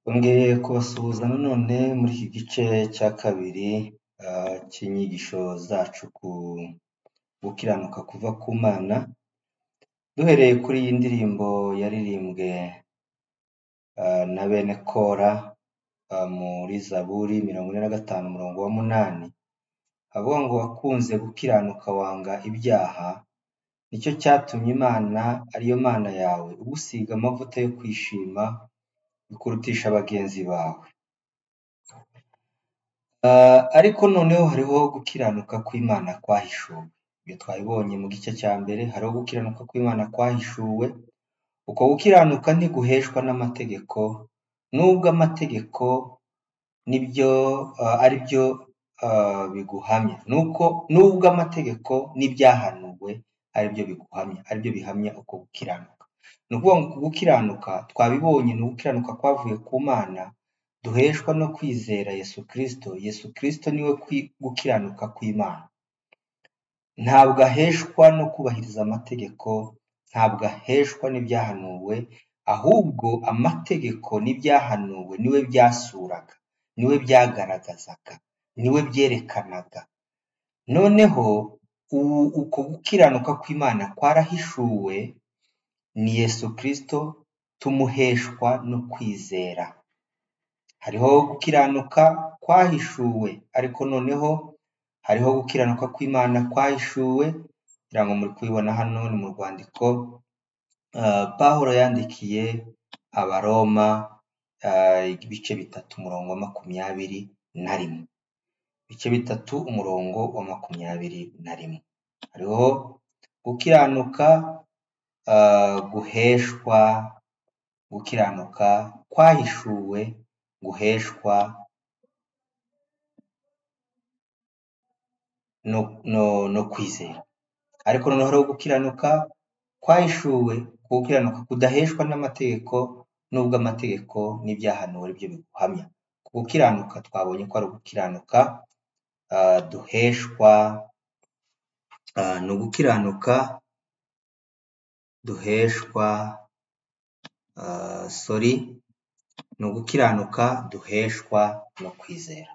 Twongeye kubasuhuza nanone muri iki gice cya kabiri cy'inyigisho zacu ku gukiranuka kuva ku Mana, duhereye kuri iyi ndirimbo yaririmbwe na bene Kora muri Zaburi 45:8, avuga ngo wakunze gukiranuka wanga ibyaha, nicyo cyatumye Imana ariyo Mana yawe ugusiga amavuta yo kwishima bikurutisha bagenzi bawe. Ariko noneho hariho gukiranuka kw'Imana kwahishuwe. Ibyo twabibonye mu gice cya mbere, hariho gukiranuka kw'Imana kwahishuwe. Uko gukiranuka ntiguheshwa n'amategeko, nubwo amategeko nibyo ari byo biguhamya. Nubwo amategeko n'ibyahanuwe ari byo biguhamya, ari byo bihamya uko gukiranuka. Ni ukuvuga ngo gukiranuka twabibonye ni ugukiranuka kwavuye ku Mana, duheshwa no kwizera Yesu Kristo. Yesu Kristo niwe gukiranuka kw'Imana. Ntabwo aheshwa no kubahiriza amategeko, ntabwo aheshwa n'ibyahanuwe, ahubwo amategeko n'ibyahanuwe niwe byasuraga, niwe byagaragazaga, niwe byerekanaga. Noneho uko gukiranuka kw'Imana kwarahishuwe, ni Yesu Kristo tumuheshwa no kwizera. Hariho gukiranuka kwahishuwe, ariko noneho hariho gukiranuka kw'Imana kwahishuwe, kugira ngo muri kubibona hano ni mu rwandiko Pawulo yandikiye Abaroma ibice 3:21. Ibice 3:21. Hariho gukiranuka guheshwa, gukiranuka kwahishuwe, guheshwa no kwizera. Ariko noneho hariho gukiranuka kwahishuwe, gukiranuka kudaheshwa n'amategeko, nubwo amategeko n'ibyahanuwe ari byo biguhamya. Gukiranuka twabonye ko ari gukiranuka duheshwa, no gukiranuka duheshwa no gukiranuka duheshwa no kwizera.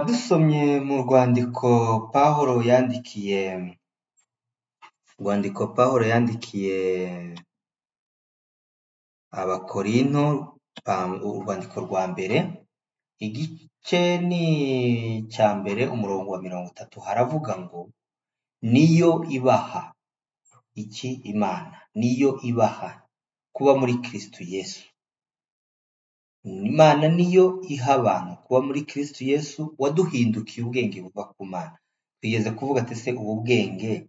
Dusomye mu rwandiko Pawulo yandikiye Abakorinto, urwandiko rwa mbere, igice ni cya mbere, umurongo wa 30, haravuga ngo niyo ibaha iki Imana, niyo ibaha kuba muri Kristo Yesu. Imana niyo iha abantu kuba muri Kristo Yesu, waduhindukiye ubwenge buva ku Mana. Twigeze kuvuga ati se ubu bwenge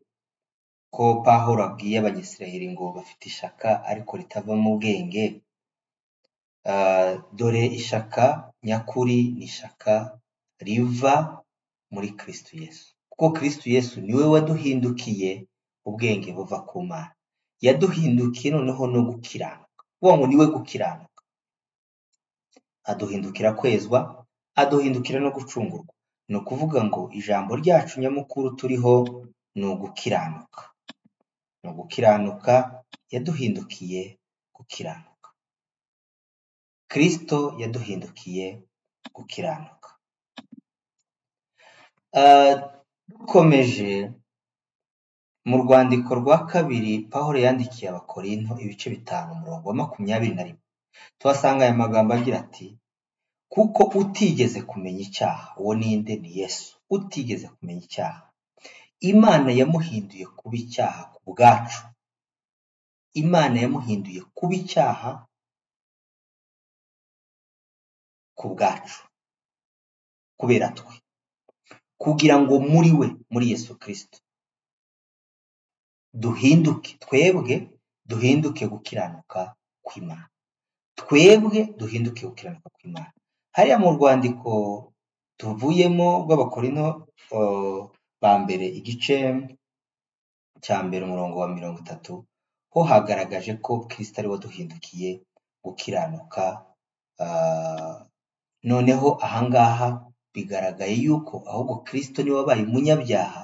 ko Pawulo abwiye Abanyisiraheli ngo bafite ishaka ariko ritava mu bwenge, dore ishaka nyakuri ni ishaka riva muri Kristo Yesu. Kuko Kristo Yesu niwe waduhindukiye ubwenge buva ku Mana. Yaduhindukiye noneho no gukiranuka. Kuvuga ngo niwe gukiranuka. Aduhindukira kwezwa, aduhindukira no gucungurwa. Ni ukuvuga ngo ijambo ryacu nyamukuru turiho ni ugukiranuka. Ni ugukiranuka, yaduhindukiye gukiranuka. Kristo yaduhindukiye gukiranuka. Dukomeje mu rwandiko rwa kabiri Pawulo yandikiye Abakorinto ibice 5:21, tuhasanga aya magambo agira ati, kuko utigeze kumenya icyaha, uwo ninde? Ni Yesu. Utigeze kumenya icyaha, Imana yamuhinduye kuba icyaha ku bwacu. Imana yamuhinduye kuba icyaha ku bwacu, kubera twe, kugira ngo muri we, muri Yesu Kristo, twebwe duhinduke gukiranuka kw'Imana. Twebwe duhinduke gukiranuka kw'Imana. Hariya mu rwandiko tuvuyemo rw'Abakorinto ba mbere, igice cya mbere, umurongo wa 30, ho hagaragaje ko Kristo ari we waduhindukiye gukiranuka. Noneho ahangaha bigaragaye yuko ahubwo Kristo niwe wabaye umunyabyaha,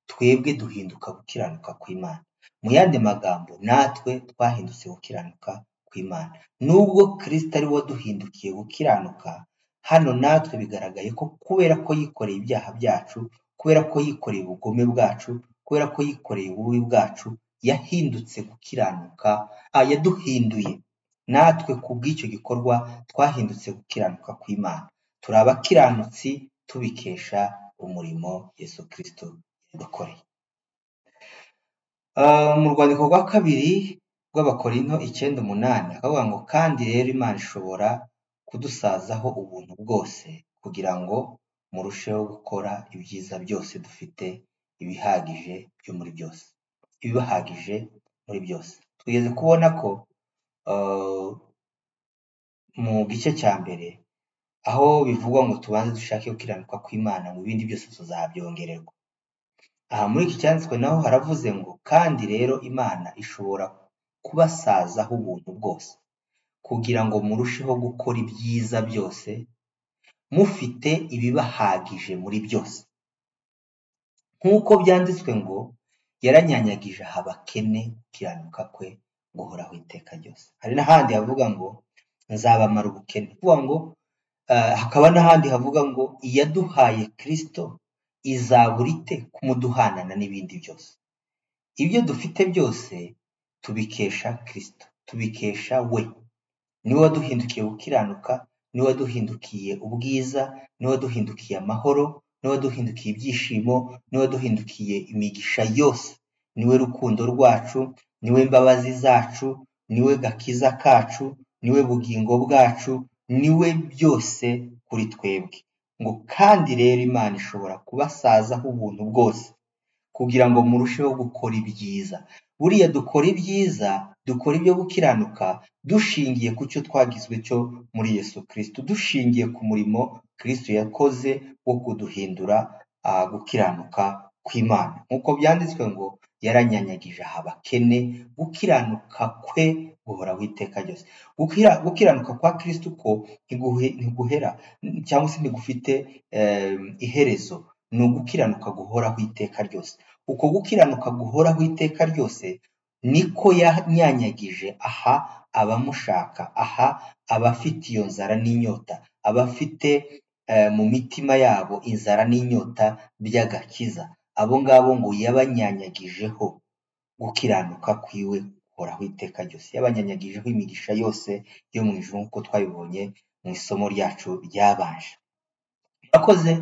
twebwe duhinduka gukiranuka kw'Imana. Mu yandi magambo, natwe twahindutse gukiranuka kw'Imana. Nubwo Kristo ari we waduhindukiye gukiranuka, hano natwe bigaragaye ko kubera ko yikoreye ibyaha byacu, kubera ko yikoreye ubugome bwacu, kubera ko yikoreye ububi bwacu, yahindutse gukiranuka, yaduhinduye. Natwe ku bw'icyo gikorwa twahindutse gukiranuka kw'Imana. Turi abakiranutsi tubikesha umurimo Yesu Kristo yadukoreye. Mu rwandiko rwa kabiri rw'Abakorinto 9:8 akavuga ngo kandi rero Imana ishobora kudusazaho ubuntu bwose kugira ngo murusheho gukora ibyiza byose dufite ibihagije byo muri byose, ibibahagije muri byose. Tugeze kubona ko mu gice cya mbere aho bivugwa ngo tubanze dushake gukiranuka kw'Imana, mu bindi byose tuzabyongererwa. Aha muri iki cyanditswe naho haravuze ngo kandi rero Imana ishobora kubasazaho ubuntu bwose kugira ngo murusheho gukora ibyiza byose mufite ibibahagije muri byose. Nk'uko byanditswe ngo yaranyanyagije aha abakene, gukiranuka kwe guhoraho iteka ryose. Hari n'ahandi havuga ngo nzabamara ubukene. Kuvuga ngo hakaba n'ahandi havuga ngo iyaduhaye Kristo izabura ite kumuduhanana n'ibindi byose. Ibyo dufite byose tubikesha Kristo, tubikesha we. Niwe waduhindukiye gukiranuka, niwe waduhindukiye ubwiza, niwe waduhindukiye amahoro, niwe waduhindukiye ibyishimo, niwe waduhindukiye imigisha yose. Niwe rukundo rwacu, niwe imbabazi zacu, niwe gakiza kacu, niwe bugingo bwacu, niwe byose kuri twebwe. Ngo kandi rero Imana ishobora kubasazaho ubuntu bwose kugira ngo murusheho gukora ibyiza. Buriya dukora ibyiza, dukora ibyo gukiranuka dushingiye ku cyo twagizwe cyo muri Yesu Kristo, dushingiye ku murimo Kristo yakoze wo kuduhindura gukiranuka kw'Imana. Nk'uko byanditswe ngo yaranyanyagije aha abakene, gukiranuka kwe guhoraho iteka ryose. Gukiranuka kwa Kristo ko ntiguhera cyangwa se ntigufite iherezo, ni ugukiranuka guhoraho iteka ryose. Uko gukiranuka guhoraho iteka ryose niko yanyanyagije aha abamushaka, aha abafite iyo nzara n'inyota, abafite mu mitima yabo inzara n'inyota by'agakiza. Abo ngabo ngo yabanyanyagijeho gukiranuka kwiwe guhoraho iteka ryose, yabanyanyagijeho imigisha yose yo mu ijuru nk'uko twabibonye mu isomo ryacu ryabanje. Murakoze,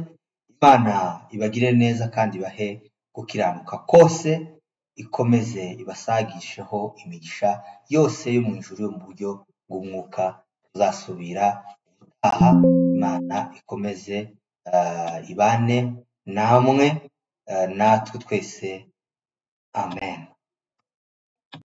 Imana ibagire neza kandi ibahe gukiranuka kose, ikomeze ibasagisheho imigisha yose yo mu ijuru yo mu buryo bw'umwuka. Tuzasubira aha, Imana ikomeze ibane namwe natwe twese, amen.